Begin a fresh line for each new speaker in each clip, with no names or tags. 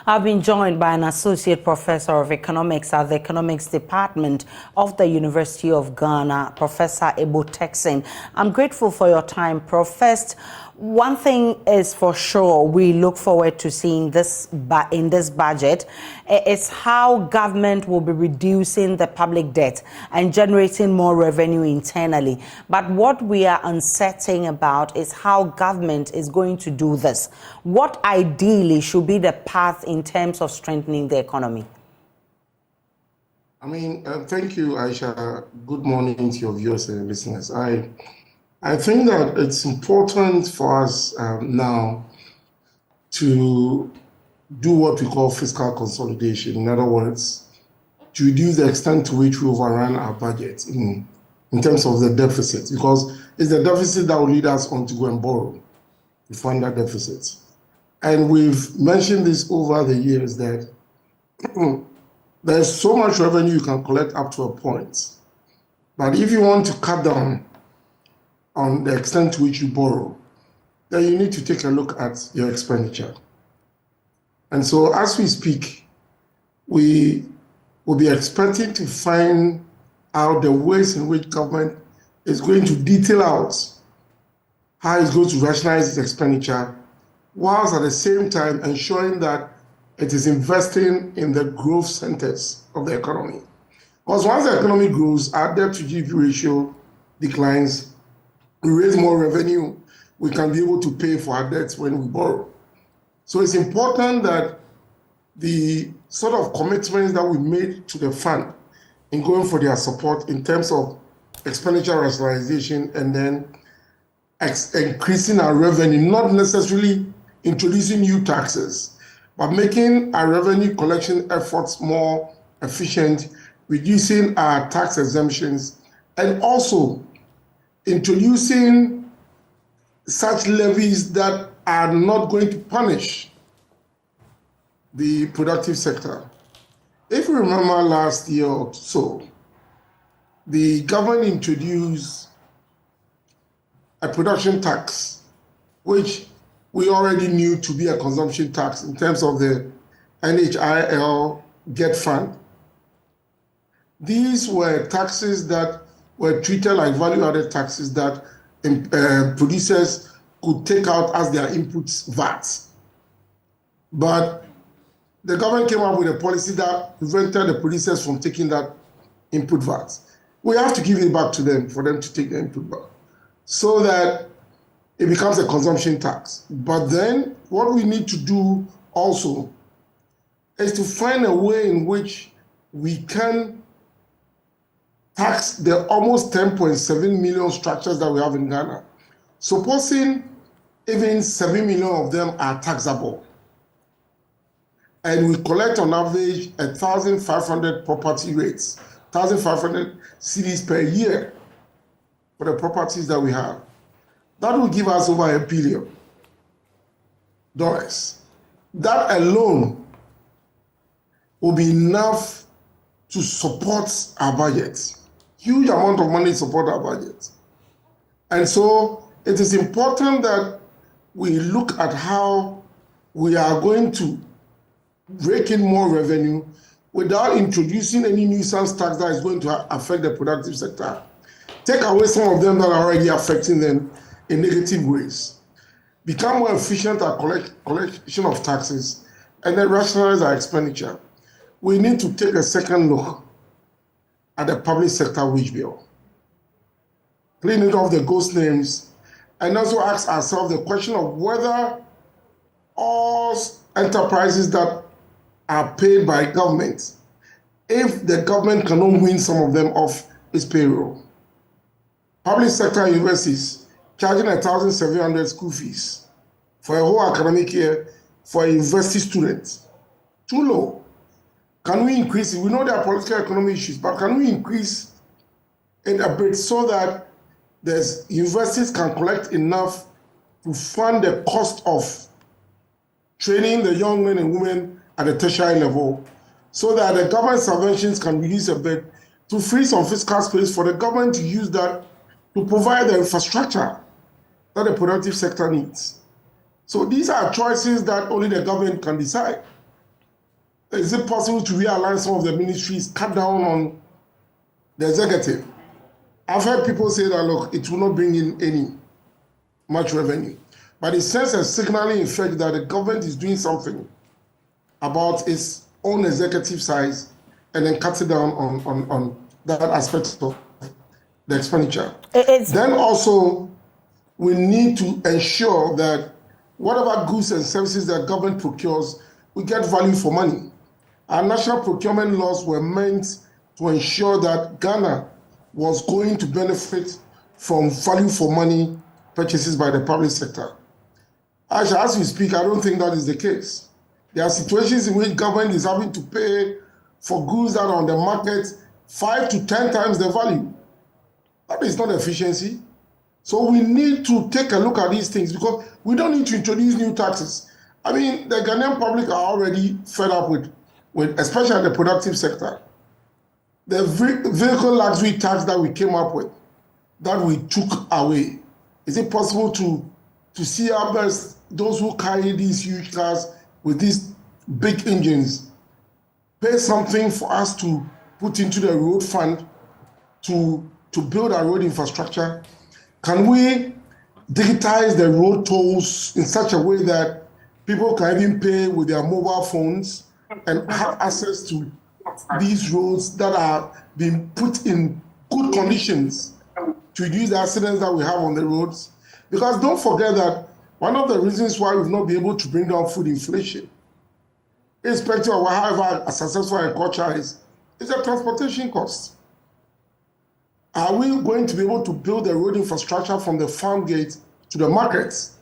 I've been joined by an associate professor of economics at the economics department of the University of Ghana, Professor Ebo Turkson. I'm grateful for your time, Prof. First, one thing is for sure, we look forward to seeing this in this budget is how government will be reducing the public debt and generating more revenue internally. But what we are uncertain about is how government is going to do this. What ideally should be the path in terms of strengthening the economy?
Thank you, Aisha. Good morning to your viewers and listeners. I think that it's important for us now to do what we call fiscal consolidation. In other words, to reduce the extent to which we overrun our budget in terms of the deficit, because it's the deficit that will lead us on to go and borrow to fund that deficit. And we've mentioned this over the years that there's so much revenue you can collect up to a point. But if you want to cut down on the extent to which you borrow, then you need to take a look at your expenditure. And so as we speak, we will be expecting to find out the ways in which government is going to detail out how it's going to rationalize its expenditure, whilst at the same time ensuring that it is investing in the growth centers of the economy. Because once the economy grows, our debt to GDP ratio declines, we raise more revenue, we can be able to pay for our debts when we borrow. So it's important that the sort of commitments that we made to the fund in going for their support in terms of expenditure rationalization and then increasing our revenue, not necessarily introducing new taxes, but making our revenue collection efforts more efficient, reducing our tax exemptions, and also introducing such levies that are not going to punish the productive sector. If you remember last year or so, the government introduced a production tax, which we already knew to be a consumption tax in terms of the NHIL Get Fund. These were taxes that were treated like value-added taxes that producers could take out as their inputs VAT. But the government came up with a policy that prevented the producers from taking that input VAT. We have to give it back to them for them to take the input VAT, so that it becomes a consumption tax. But then what we need to do also is to find a way in which we can tax the almost 10.7 million structures that we have in Ghana. Supposing even 7 million of them are taxable, and we collect on average 1,500 property rates, 1,500 cedis per year for the properties that we have. That will give us over $1 billion. That alone will be enough to support our budget. Huge amount of money to support our budget. And so it is important that we look at how we are going to rake in more revenue without introducing any nuisance tax that is going to affect the productive sector. Take away some of them that are already affecting them in negative ways. Become more efficient at collection of taxes, and then rationalize our expenditure. We need to take a second look at the public sector wage bill, clean it off the ghost names, and also ask ourselves the question of whether all enterprises that are paid by government, if the government cannot win some of them off its payroll. Public sector universities charging 1,700 school fees for a whole academic year for a university student. Too low. Can we increase it? We know there are political economic issues, but can we increase it a bit so that the universities can collect enough to fund the cost of training the young men and women at the tertiary level, so that the government subventions can reduce a bit to free some fiscal space for the government to use that to provide the infrastructure that the productive sector needs. So these are choices that only the government can decide. Is it possible to realign some of the ministries, cut down on the executive? I've heard people say that, look, it will not bring in any much revenue. But it sends a signaling effect that the government is doing something about its own executive size and then cut it down on that aspect of the expenditure. Then also, we need to ensure that whatever goods and services that government procures, we get value for money. Our national procurement laws were meant to ensure that Ghana was going to benefit from value for money purchases by the public sector. As we speak, I don't think that is the case. There are situations in which government is having to pay for goods that are on the market 5 to 10 times the value. That is not efficiency. So we need to take a look at these things because we don't need to introduce new taxes. I mean, the Ghanaian public are already fed up with especially the productive sector. The vehicle luxury tax that we came up with, that we took away. Is it possible to see our best, those who carry these huge cars with these big engines, pay something for us to put into the road fund to build our road infrastructure? Can we digitize the road tolls in such a way that people can even pay with their mobile phones and have access to these roads that are being put in good conditions to reduce the accidents that we have on the roads? Because don't forget that one of the reasons why we've not been able to bring down food inflation, irrespective of however successful agriculture is the transportation cost. Are we going to be able to build the road infrastructure from the farm gate to the markets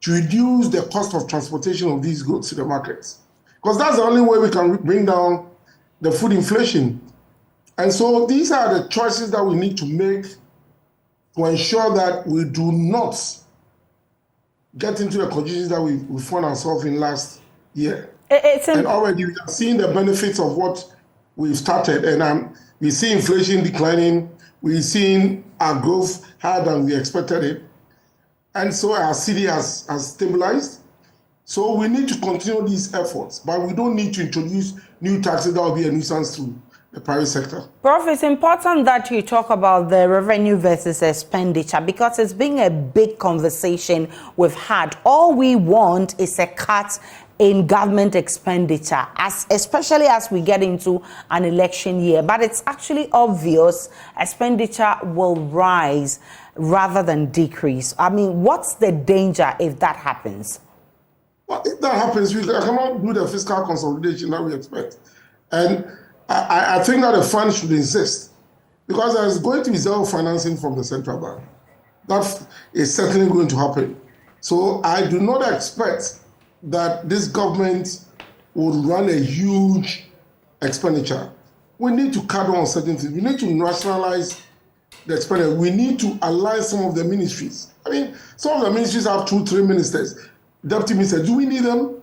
to reduce the cost of transportation of these goods to the markets? Because that's the only way we can bring down the food inflation. And so these are the choices that we need to make to ensure that we do not get into the conditions that we found ourselves in last year. And already we are seeing the benefits of what we've started. And we see inflation declining. We're seeing our growth higher than we expected it. And so our city has stabilized. So we need to continue these efforts, but we don't need to introduce new taxes that will be a nuisance to the private sector.
Prof, it's important that you talk about the revenue versus expenditure because it's been a big conversation we've had. All we want is a cut in government expenditure, especially as we get into an election year. But it's actually obvious expenditure will rise rather than decrease. I mean, what's the danger if that happens?
Well, if that happens, we cannot do the fiscal consolidation that we expect. And I think that the fund should insist, because there's going to be zero financing from the central bank. That is certainly going to happen. So I do not expect that this government would run a huge expenditure. We need to cut down on certain things. We need to rationalize the expenditure. We need to align some of the ministries. I mean, some of the ministries have 2-3 ministers. Deputy minister, do we need them?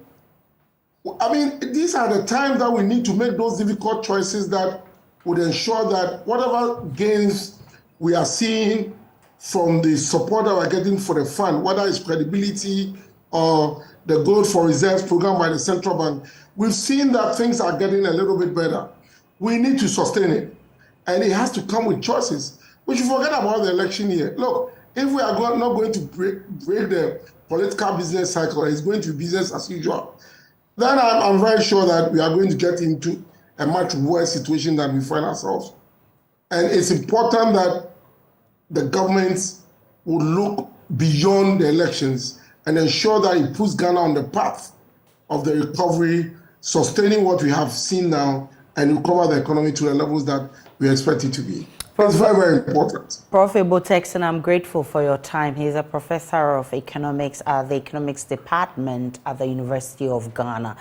I mean, these are the times that we need to make those difficult choices that would ensure that whatever gains we are seeing from the support that we're getting for the fund, whether it's credibility or the Gold for Reserves program by the central bank, we've seen that things are getting a little bit better. We need to sustain it. And it has to come with choices. We should forget about the election year. Look, if we are not going to break the political business cycle, it's going to be business as usual, then I'm very sure that we are going to get into a much worse situation than we find ourselves. And it's important that the government will look beyond the elections and ensure that it puts Ghana on the path of the recovery, sustaining what we have seen now, and recover the economy to the levels that we expect it to be. It's very, very important.
Prof. Ebo Turkson, I'm grateful for your time. He's a professor of economics at the economics department at the University of Ghana.